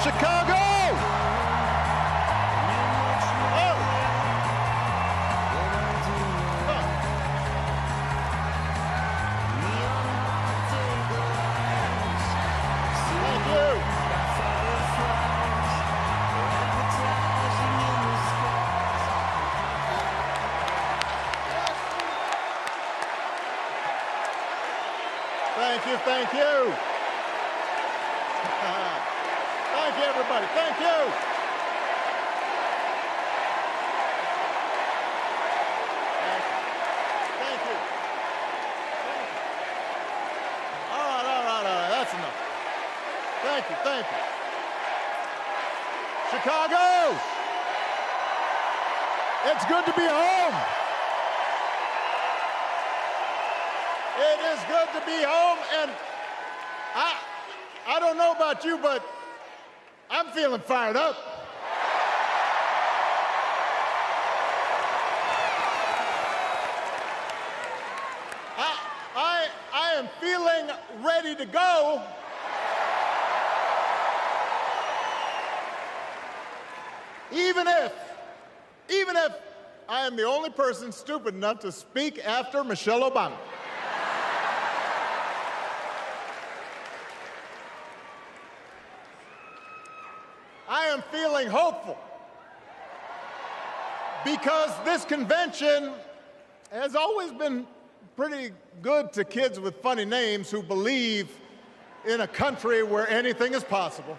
Chicago! Thank you. Thank you, everybody. Thank you. Thank you. All right. That's enough. Thank you. Chicago, it's good to be home. It is good to be home, and I don't know about you, but I'm feeling fired up. I am feeling ready to go. Even if I am the only person stupid enough to speak after Michelle Obama. I am feeling hopeful because this convention has always been pretty good to kids with funny names who believe in a country where anything is possible.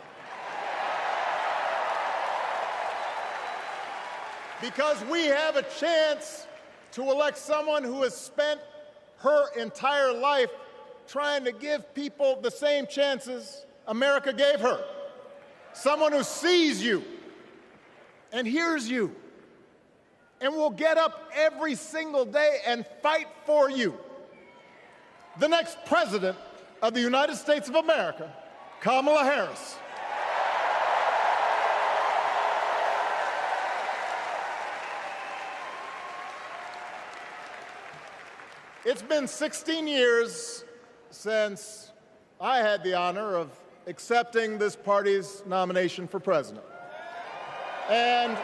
Because we have a chance to elect someone who has spent her entire life trying to give people the same chances America gave her. Someone who sees you and hears you and will get up every single day and fight for you. The next president of the United States of America, Kamala Harris. It's been 16 years since I had the honor of accepting this party's nomination for president. And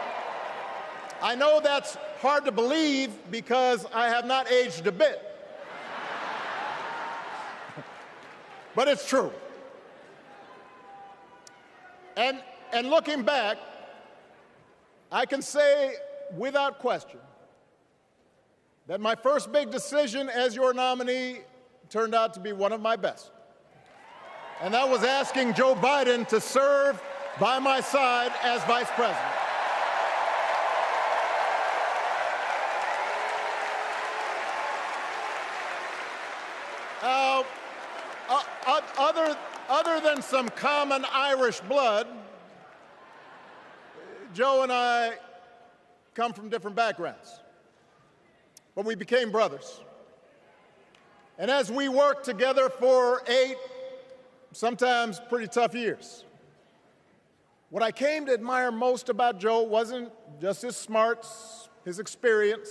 I know that's hard to believe because I have not aged a bit. But it's true. And looking back, I can say without question that my first big decision as your nominee turned out to be one of my best. And that was asking Joe Biden to serve by my side as vice president. Other than some common Irish blood, Joe and I come from different backgrounds, but we became brothers. And as we worked together for 8, sometimes pretty tough years, what I came to admire most about Joe wasn't just his smarts, his experience.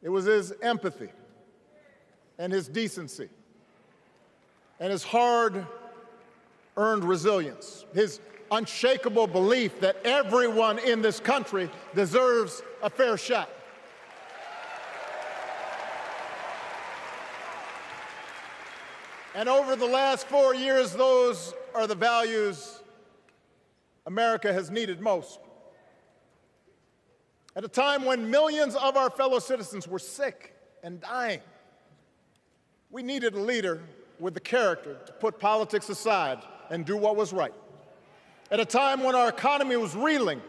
It was his empathy and his decency and his hard-earned resilience, his unshakable belief that everyone in this country deserves a fair shot. And over the last 4 years, those are the values America has needed most. At a time when millions of our fellow citizens were sick and dying, we needed a leader with the character to put politics aside and do what was right. At a time when our economy was reeling,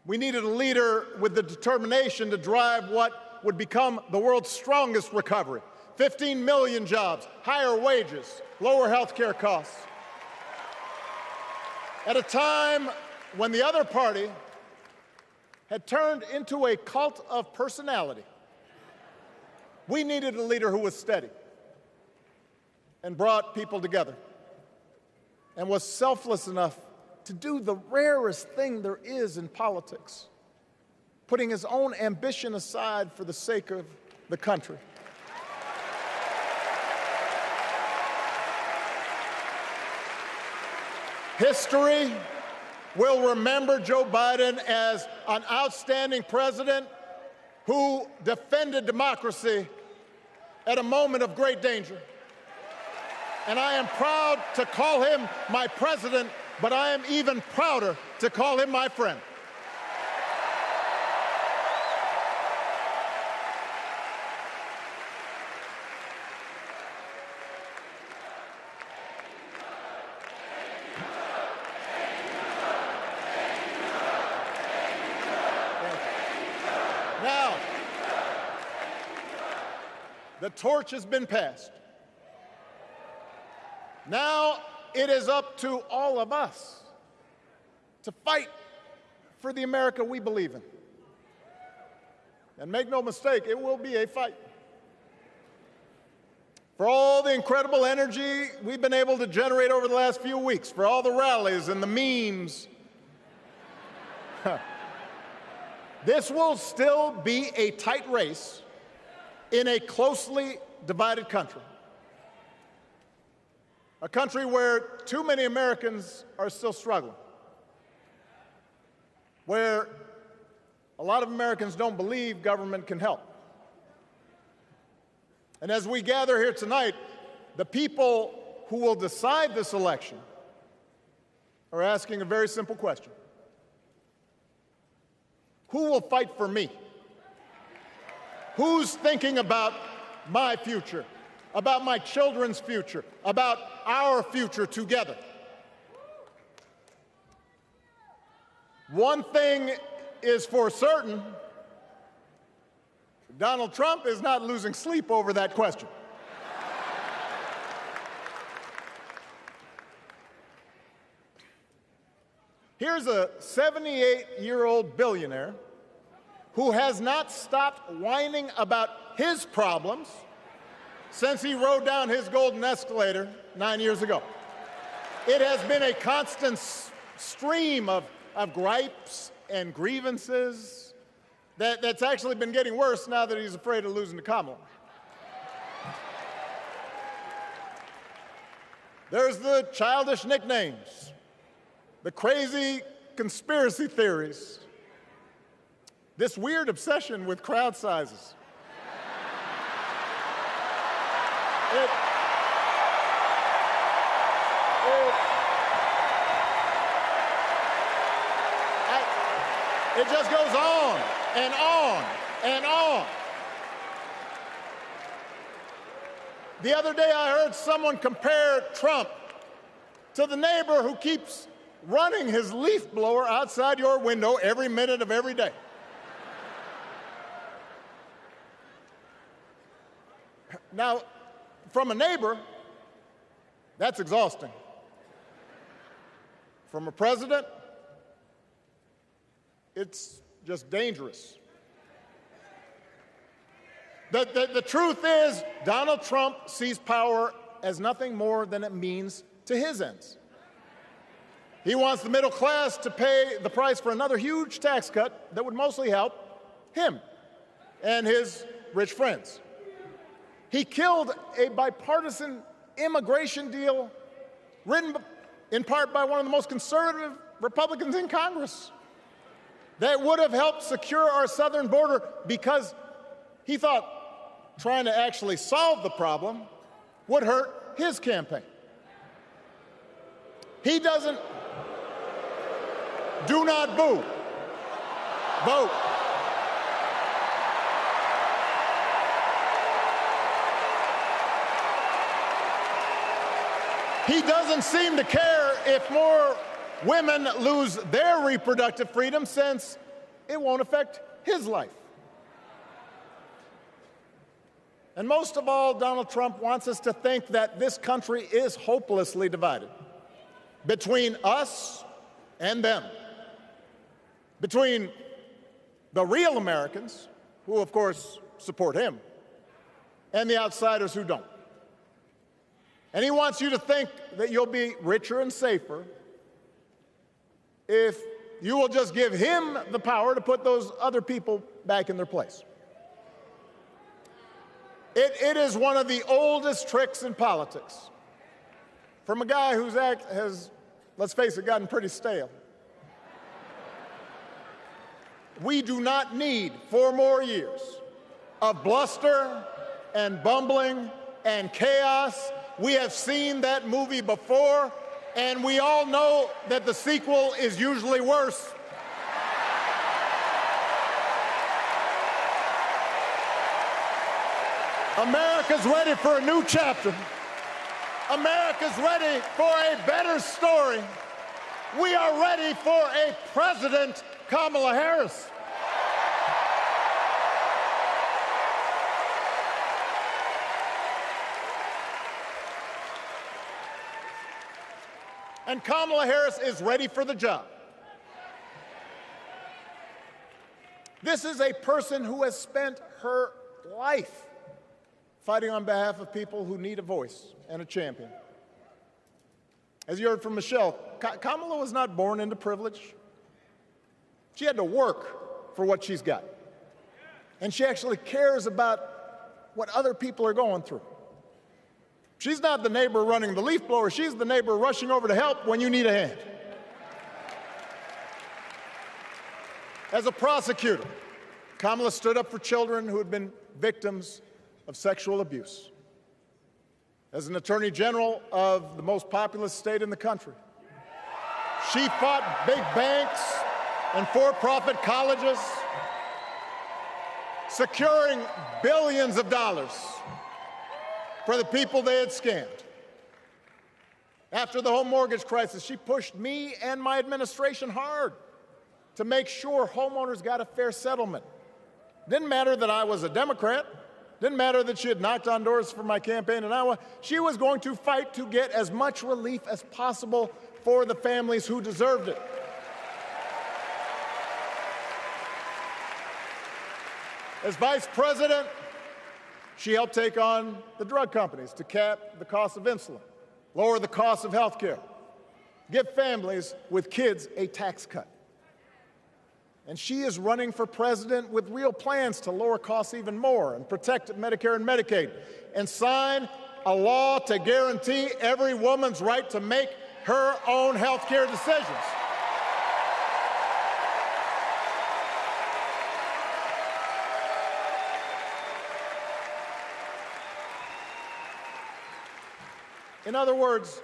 we needed a leader with the determination to drive what would become the world's strongest recovery. 15 million jobs, higher wages, lower health care costs. At a time when the other party had turned into a cult of personality, we needed a leader who was steady and brought people together and was selfless enough to do the rarest thing there is in politics, putting his own ambition aside for the sake of the country. History will remember Joe Biden as an outstanding president who defended democracy at a moment of great danger. And I am proud to call him my president, but I am even prouder to call him my friend. Now, the torch has been passed. Now it is up to all of us to fight for the America we believe in. And make no mistake, it will be a fight. For all the incredible energy we've been able to generate over the last few weeks, for all the rallies and the memes, this will still be a tight race in a closely divided country. A country where too many Americans are still struggling, where a lot of Americans don't believe government can help. And as we gather here tonight, the people who will decide this election are asking a very simple question. Who will fight for me? Who's thinking about my future, about my children's future, about our future together? One thing is for certain, Donald Trump is not losing sleep over that question. Here's a 78-year-old billionaire who has not stopped whining about his problems since he rode down his golden escalator 9 years ago. It has been a constant stream of gripes and grievances that's actually been getting worse now that he's afraid of losing to Kamala. There's the childish nicknames, the crazy conspiracy theories, this weird obsession with crowd sizes. It just goes on and on and on. The other day I heard someone compare Trump to the neighbor who keeps running his leaf blower outside your window every minute of every day. Now, from a neighbor, that's exhausting. From a president, it's just dangerous. The truth is, Donald Trump sees power as nothing more than it means to his ends. He wants the middle class to pay the price for another huge tax cut that would mostly help him and his rich friends. He killed a bipartisan immigration deal written in part by one of the most conservative Republicans in Congress that would have helped secure our southern border because he thought trying to actually solve the problem would hurt his campaign. He doesn't. Do not boo. Vote. He doesn't seem to care if more women lose their reproductive freedom since it won't affect his life. And most of all, Donald Trump wants us to think that this country is hopelessly divided between us and them, between the real Americans, who of course support him, and the outsiders who don't. And he wants you to think that you'll be richer and safer if you will just give him the power to put those other people back in their place. It is one of the oldest tricks in politics from a guy who has let's face it, gotten pretty stale. We do not need 4 more years of bluster and bumbling and chaos. We have seen that movie before, and we all know that the sequel is usually worse. America's ready for a new chapter. America's ready for a better story. We are ready for a President Kamala Harris. And Kamala Harris is ready for the job. This is a person who has spent her life fighting on behalf of people who need a voice and a champion. As you heard from Michelle, Kamala was not born into privilege. She had to work for what she's got. And she actually cares about what other people are going through. She's not the neighbor running the leaf blower. She's the neighbor rushing over to help when you need a hand. As a prosecutor, Kamala stood up for children who had been victims of sexual abuse. As an attorney general of the most populous state in the country, she fought big banks and for-profit colleges, securing billions of dollars for the people they had scammed. After the home mortgage crisis, she pushed me and my administration hard to make sure homeowners got a fair settlement. Didn't matter that I was a Democrat. Didn't matter that she had knocked on doors for my campaign in Iowa. She was going to fight to get as much relief as possible for the families who deserved it. As vice president, she helped take on the drug companies to cap the cost of insulin, lower the cost of health care, give families with kids a tax cut. And she is running for president with real plans to lower costs even more and protect Medicare and Medicaid, and sign a law to guarantee every woman's right to make her own health care decisions. In other words,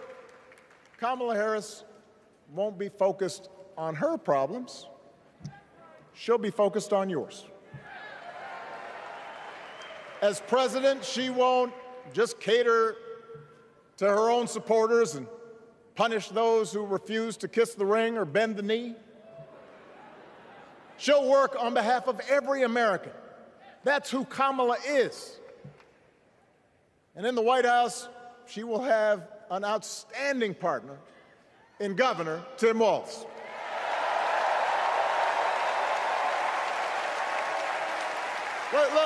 Kamala Harris won't be focused on her problems. She'll be focused on yours. As president, she won't just cater to her own supporters and punish those who refuse to kiss the ring or bend the knee. She'll work on behalf of every American. That's who Kamala is. And in the White House, she will have an outstanding partner in Governor Tim Walz.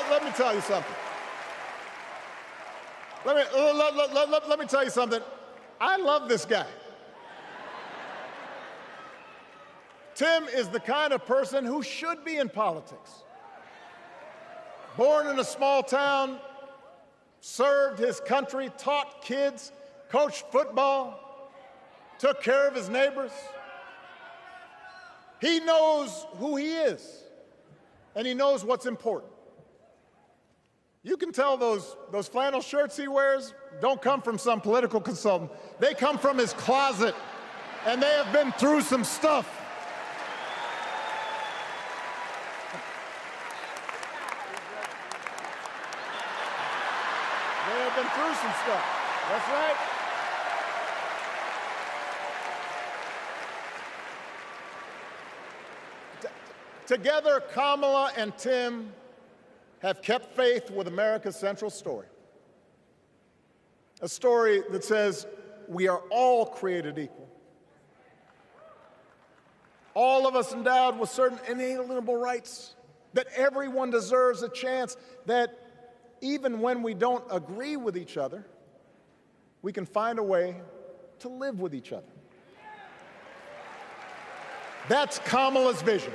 Let me tell you something. Let me tell you something. I love this guy. Tim is the kind of person who should be in politics. Born in a small town, served his country, taught kids, coached football, took care of his neighbors. He knows who he is, and he knows what's important. You can tell those flannel shirts he wears don't come from some political consultant. They come from his closet, and they have been through some stuff. They have been through some stuff. That's right. Together, Kamala and Tim have kept faith with America's central story. A story that says we are all created equal. All of us endowed with certain inalienable rights, that everyone deserves a chance, that even when we don't agree with each other, we can find a way to live with each other. That's Kamala's vision.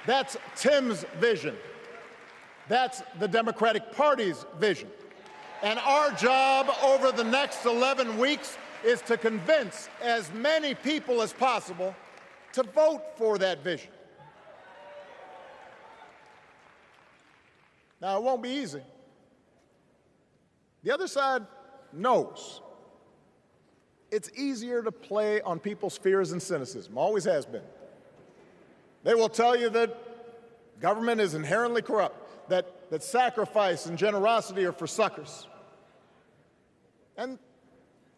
That's Tim's vision. That's the Democratic Party's vision. And our job over the next 11 weeks is to convince as many people as possible to vote for that vision. Now, it won't be easy. The other side knows it's easier to play on people's fears and cynicism, always has been. They will tell you that government is inherently corrupt, that sacrifice and generosity are for suckers. And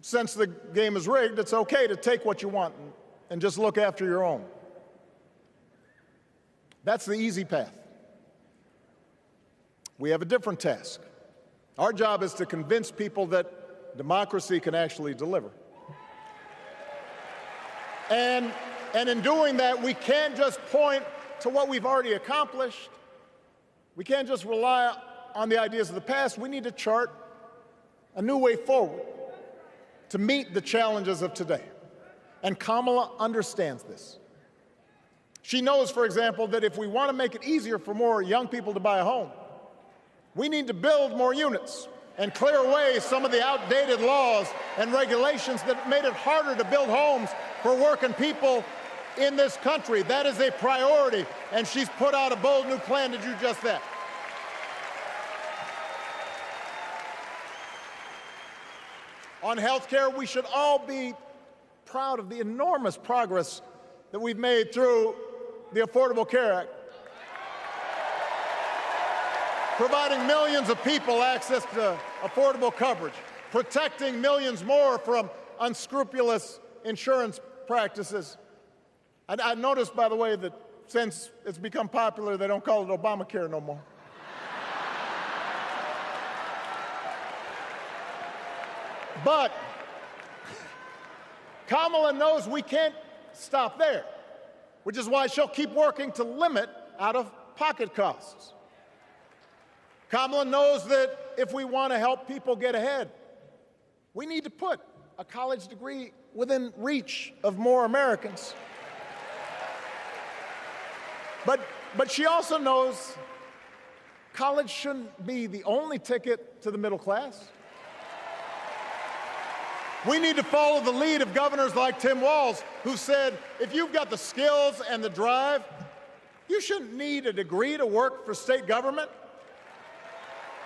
since the game is rigged, it's okay to take what you want and just look after your own. That's the easy path. We have a different task. Our job is to convince people that democracy can actually deliver. And in doing that, we can't just point to what we've already accomplished. We can't just rely on the ideas of the past. We need to chart a new way forward to meet the challenges of today. And Kamala understands this. She knows, for example, that if we want to make it easier for more young people to buy a home, we need to build more units and clear away some of the outdated laws and regulations that made it harder to build homes for working people in this country. That is a priority, and she's put out a bold new plan to do just that. On health care, we should all be proud of the enormous progress that we've made through the Affordable Care Act, providing millions of people access to affordable coverage, protecting millions more from unscrupulous insurance practices. I noticed, by the way, that since it's become popular, they don't call it Obamacare no more. But Kamala knows we can't stop there, which is why she'll keep working to limit out-of-pocket costs. Kamala knows that if we want to help people get ahead, we need to put a college degree within reach of more Americans. But she also knows college shouldn't be the only ticket to the middle class. We need to follow the lead of governors like Tim Walz, who said, if you've got the skills and the drive, you shouldn't need a degree to work for state government.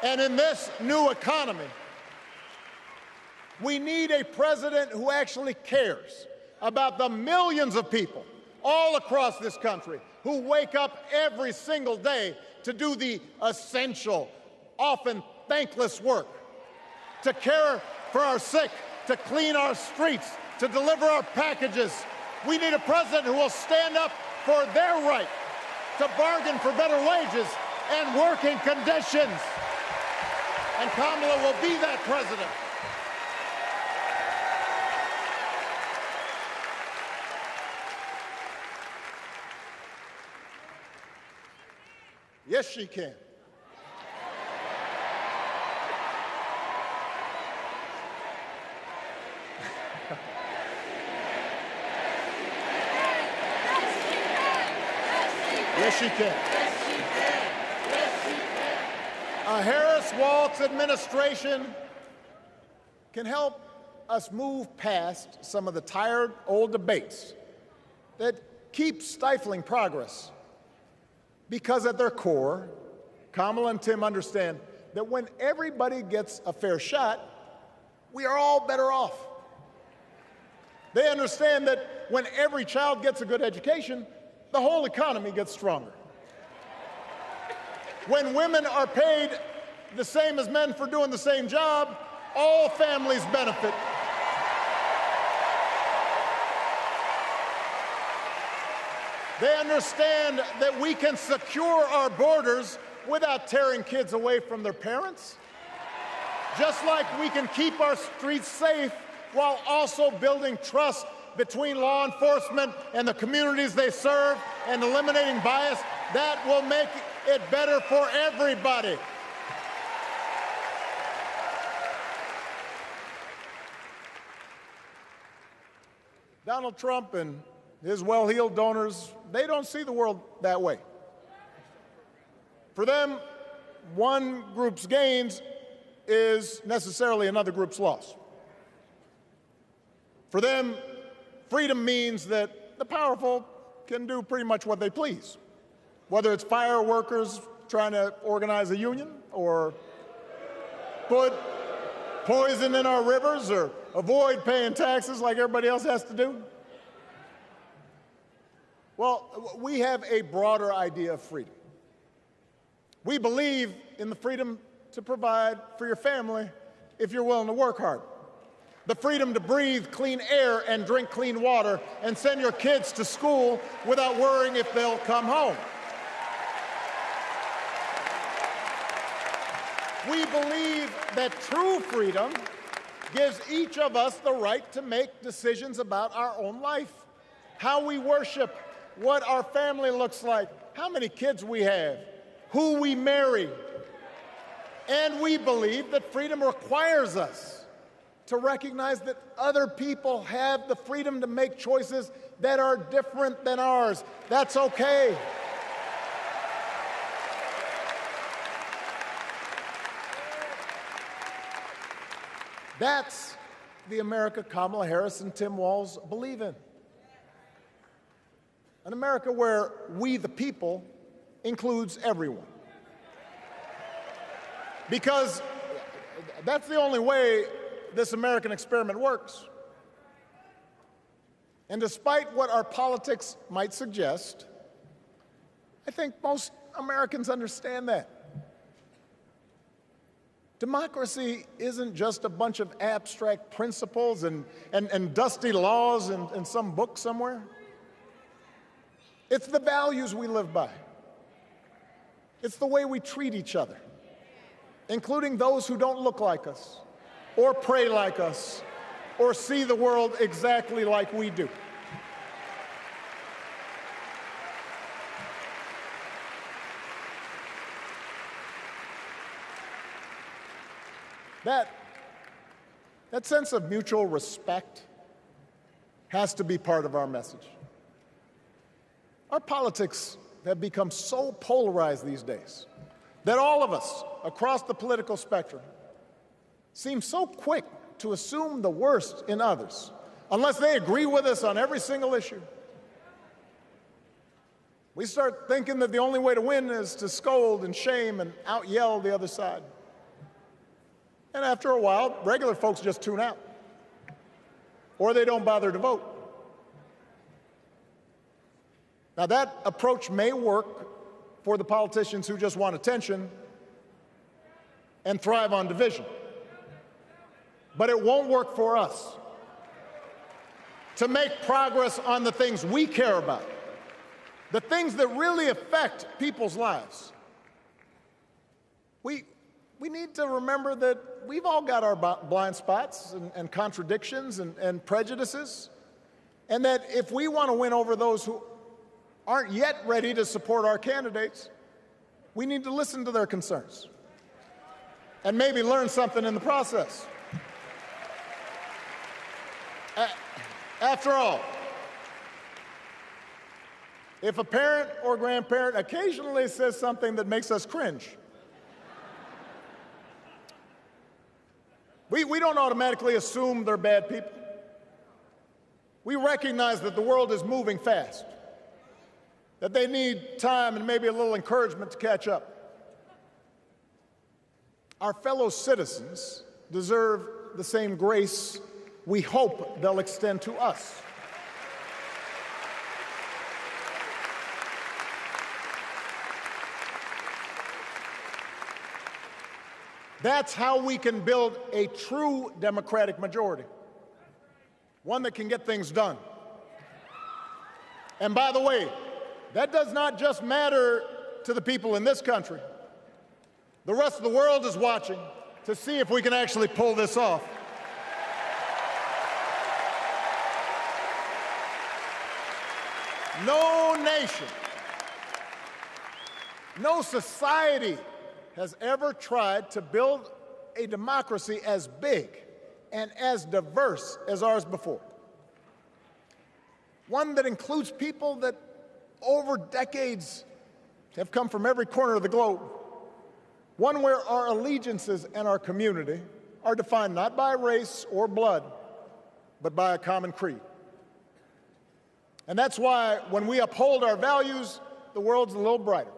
And in this new economy, we need a president who actually cares about the millions of people all across this country who wake up every single day to do the essential, often thankless work, to care for our sick, to clean our streets, to deliver our packages. We need a president who will stand up for their right to bargain for better wages and working conditions. And Kamala will be that president. Yes, she can. Yes, she can. A Harris-Walz administration can help us move past some of the tired old debates that keep stifling progress. Because at their core, Kamala and Tim understand that when everybody gets a fair shot, we are all better off. They understand that when every child gets a good education, the whole economy gets stronger. When women are paid the same as men for doing the same job, all families benefit. They understand that we can secure our borders without tearing kids away from their parents, just like we can keep our streets safe while also building trust between law enforcement and the communities they serve and eliminating bias. That will make it better for everybody. Donald Trump and his well-heeled donors, they don't see the world that way. For them, one group's gains is necessarily another group's loss. For them, freedom means that the powerful can do pretty much what they please, whether it's fire workers trying to organize a union, or put poison in our rivers, or avoid paying taxes like everybody else has to do. Well, we have a broader idea of freedom. We believe in the freedom to provide for your family if you're willing to work hard. The freedom to breathe clean air and drink clean water and send your kids to school without worrying if they'll come home. We believe that true freedom gives each of us the right to make decisions about our own life, how we worship, what our family looks like, how many kids we have, who we marry. And we believe that freedom requires us to recognize that other people have the freedom to make choices that are different than ours. That's okay. That's the America Kamala Harris and Tim Walz believe in. An America where we, the people, includes everyone. Because that's the only way this American experiment works. And despite what our politics might suggest, I think most Americans understand that. Democracy isn't just a bunch of abstract principles and dusty laws in some book somewhere. It's the values we live by. It's the way we treat each other, including those who don't look like us, or pray like us, or see the world exactly like we do. That sense of mutual respect has to be part of our message. Our politics have become so polarized these days that all of us across the political spectrum seem so quick to assume the worst in others, unless they agree with us on every single issue. We start thinking that the only way to win is to scold and shame and out-yell the other side. And after a while, regular folks just tune out, or they don't bother to vote. Now, that approach may work for the politicians who just want attention and thrive on division, but it won't work for us. To make progress on the things we care about, the things that really affect people's lives, we need to remember that we've all got our blind spots and contradictions and prejudices, and that if we want to win over those who aren't yet ready to support our candidates, we need to listen to their concerns and maybe learn something in the process. After all, if a parent or grandparent occasionally says something that makes us cringe, we don't automatically assume they're bad people. We recognize that the world is moving fast, that they need time and maybe a little encouragement to catch up. Our fellow citizens deserve the same grace we hope they'll extend to us. That's how we can build a true democratic majority, one that can get things done. And by the way, that does not just matter to the people in this country. The rest of the world is watching to see if we can actually pull this off. No nation, no society has ever tried to build a democracy as big and as diverse as ours before. One that includes people that over decades have come from every corner of the globe. One where our allegiances and our community are defined not by race or blood, but by a common creed. And that's why when we uphold our values, the world's a little brighter.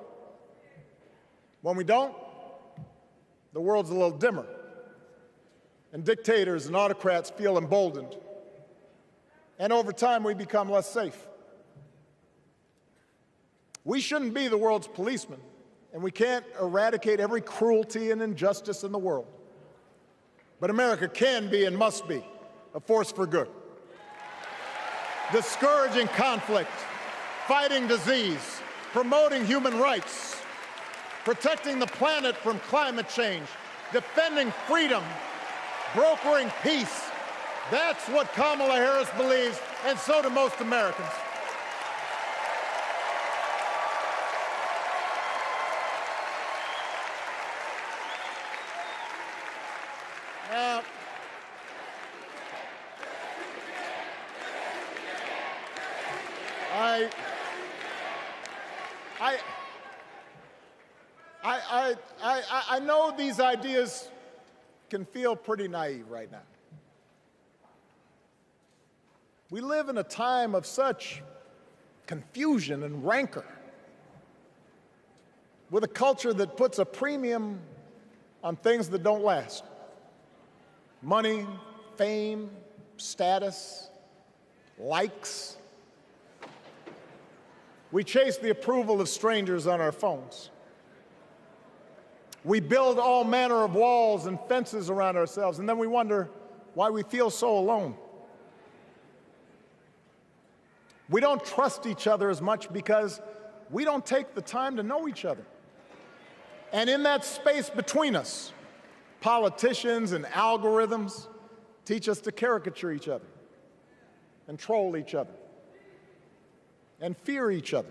When we don't, the world's a little dimmer. And dictators and autocrats feel emboldened. And over time, we become less safe. We shouldn't be the world's policemen, and we can't eradicate every cruelty and injustice in the world. But America can be and must be a force for good, discouraging conflict, fighting disease, promoting human rights, protecting the planet from climate change, defending freedom, brokering peace. That's what Kamala Harris believes, and so do most Americans. Now, I know these ideas can feel pretty naive right now. We live in a time of such confusion and rancor, with a culture that puts a premium on things that don't last. Money, fame, status, likes. We chase the approval of strangers on our phones. We build all manner of walls and fences around ourselves, and then we wonder why we feel so alone. We don't trust each other as much because we don't take the time to know each other. And in that space between us, politicians and algorithms teach us to caricature each other and troll each other and fear each other.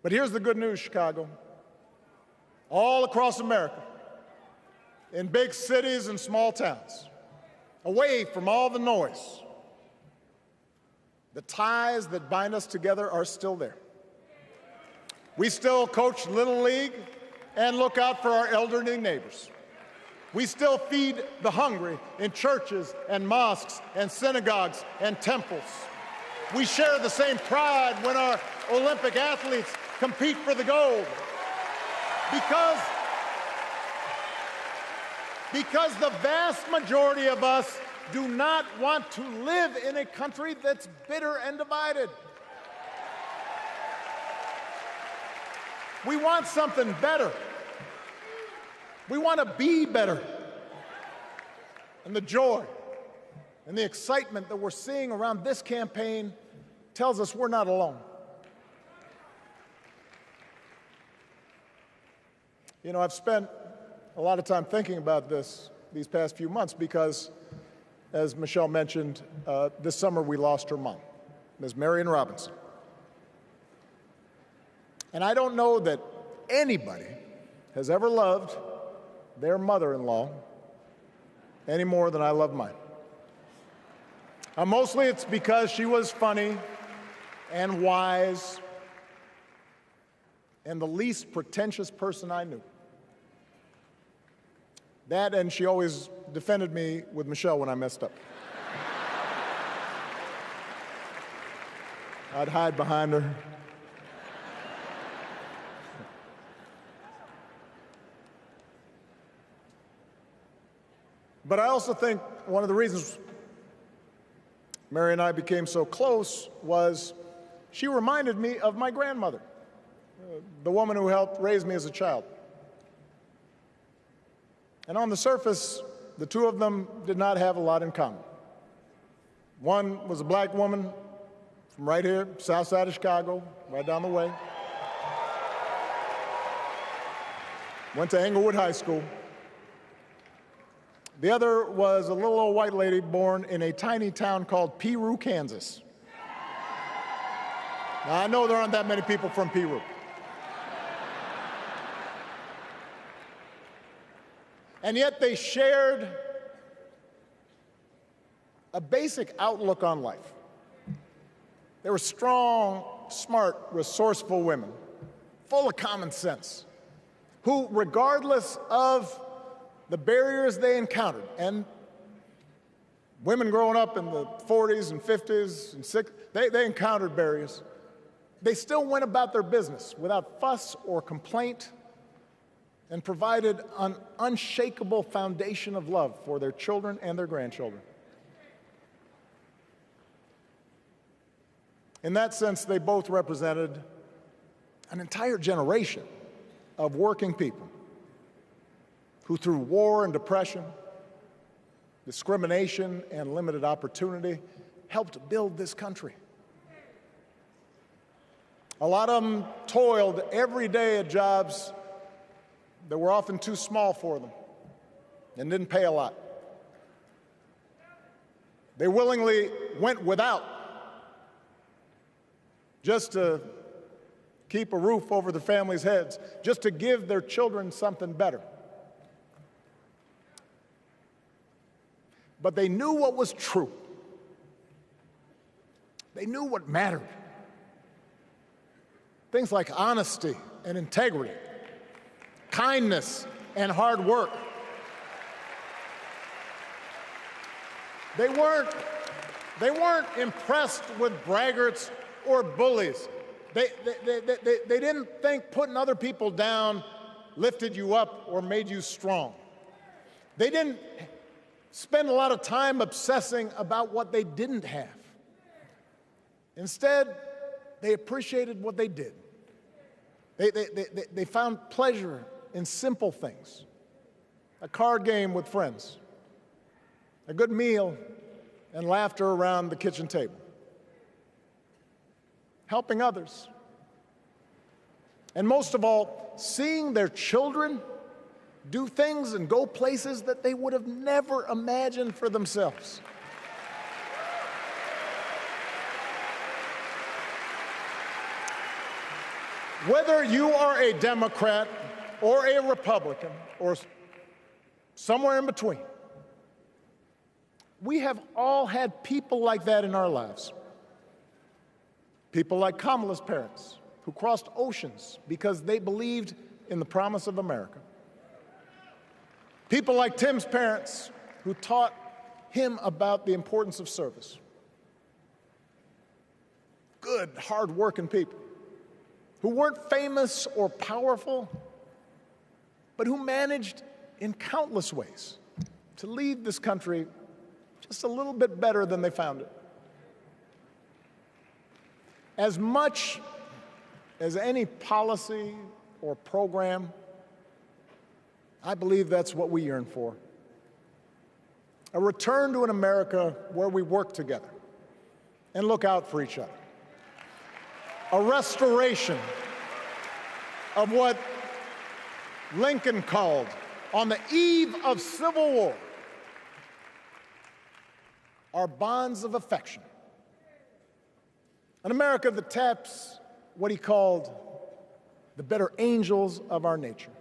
But here's the good news, Chicago. All across America, in big cities and small towns, away from all the noise, the ties that bind us together are still there. We still coach Little League and look out for our elderly neighbors. We still feed the hungry in churches and mosques and synagogues and temples. We share the same pride when our Olympic athletes compete for the gold. Because the vast majority of us do not want to live in a country that's bitter and divided. We want something better. We want to be better. And the joy and the excitement that we're seeing around this campaign tells us we're not alone. You know, I've spent a lot of time thinking about these past few months because, as Michelle mentioned, this summer we lost her mom, Ms. Marion Robinson. And I don't know that anybody has ever loved their mother-in-law any more than I love mine. Mostly it's because she was funny and wise and the least pretentious person I knew. That, and she always defended me with Michelle when I messed up. I'd hide behind her. But I also think one of the reasons Mary and I became so close was she reminded me of my grandmother, the woman who helped raise me as a child. And on the surface, the two of them did not have a lot in common. One was a black woman from right here, south side of Chicago, right down the way. Went to Englewood High School. The other was a little old white lady born in a tiny town called Piru, Kansas. Now, I know there aren't that many people from Piru. And yet they shared a basic outlook on life. They were strong, smart, resourceful women, full of common sense, who, regardless of the barriers they encountered, and women growing up in the 40s and 50s and 60s, they encountered barriers. They still went about their business without fuss or complaint and provided an unshakable foundation of love for their children and their grandchildren. In that sense, they both represented an entire generation of working people who, through war and depression, discrimination and limited opportunity, helped build this country. A lot of them toiled every day at jobs that were often too small for them and didn't pay a lot. They willingly went without just to keep a roof over their families' heads, just to give their children something better. But they knew what was true. They knew what mattered. Things like honesty and integrity, kindness and hard work. They weren't impressed with braggarts or bullies. They didn't think putting other people down lifted you up or made you strong. They didn't spend a lot of time obsessing about what they didn't have. Instead, they appreciated what they did. They found pleasure in simple things: a card game with friends, a good meal, and laughter around the kitchen table, helping others, and most of all, seeing their children do things and go places that they would have never imagined for themselves. Whether you are a Democrat or a Republican or somewhere in between, we have all had people like that in our lives. People like Kamala's parents, who crossed oceans because they believed in the promise of America. People like Tim's parents, who taught him about the importance of service. Good, hard-working people who weren't famous or powerful, but who managed in countless ways to leave this country just a little bit better than they found it. As much as any policy or program, I believe that's what we yearn for. A return to an America where we work together and look out for each other. A restoration of what Lincoln called, on the eve of Civil War, our bonds of affection. An America that taps what he called the better angels of our nature.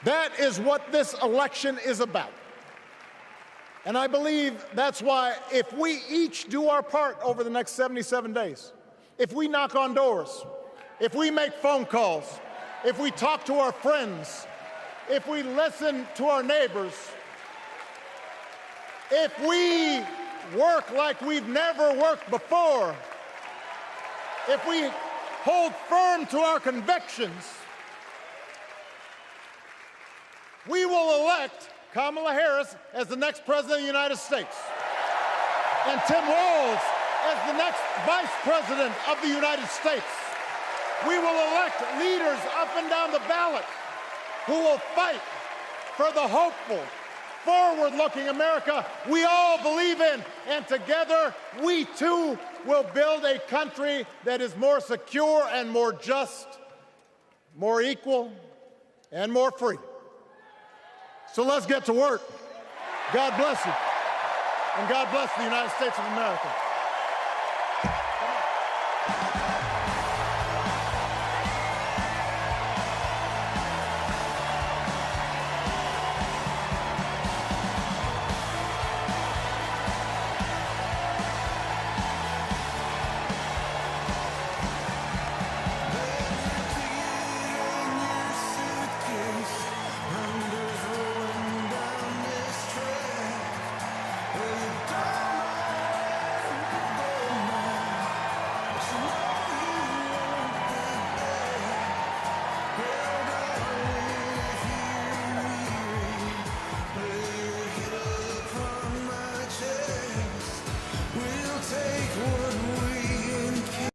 That is what this election is about. And I believe that's why, if we each do our part over the next 77 days, if we knock on doors, if we make phone calls, if we talk to our friends, if we listen to our neighbors, if we work like we've never worked before, if we hold firm to our convictions, we will elect Kamala Harris as the next President of the United States, and Tim Walz as the next Vice President of the United States. We will elect leaders up and down the ballot who will fight for the hopeful, forward-looking America we all believe in, and together we too will build a country that is more secure and more just, more equal, and more free. So let's get to work. God bless you, and God bless the United States of America.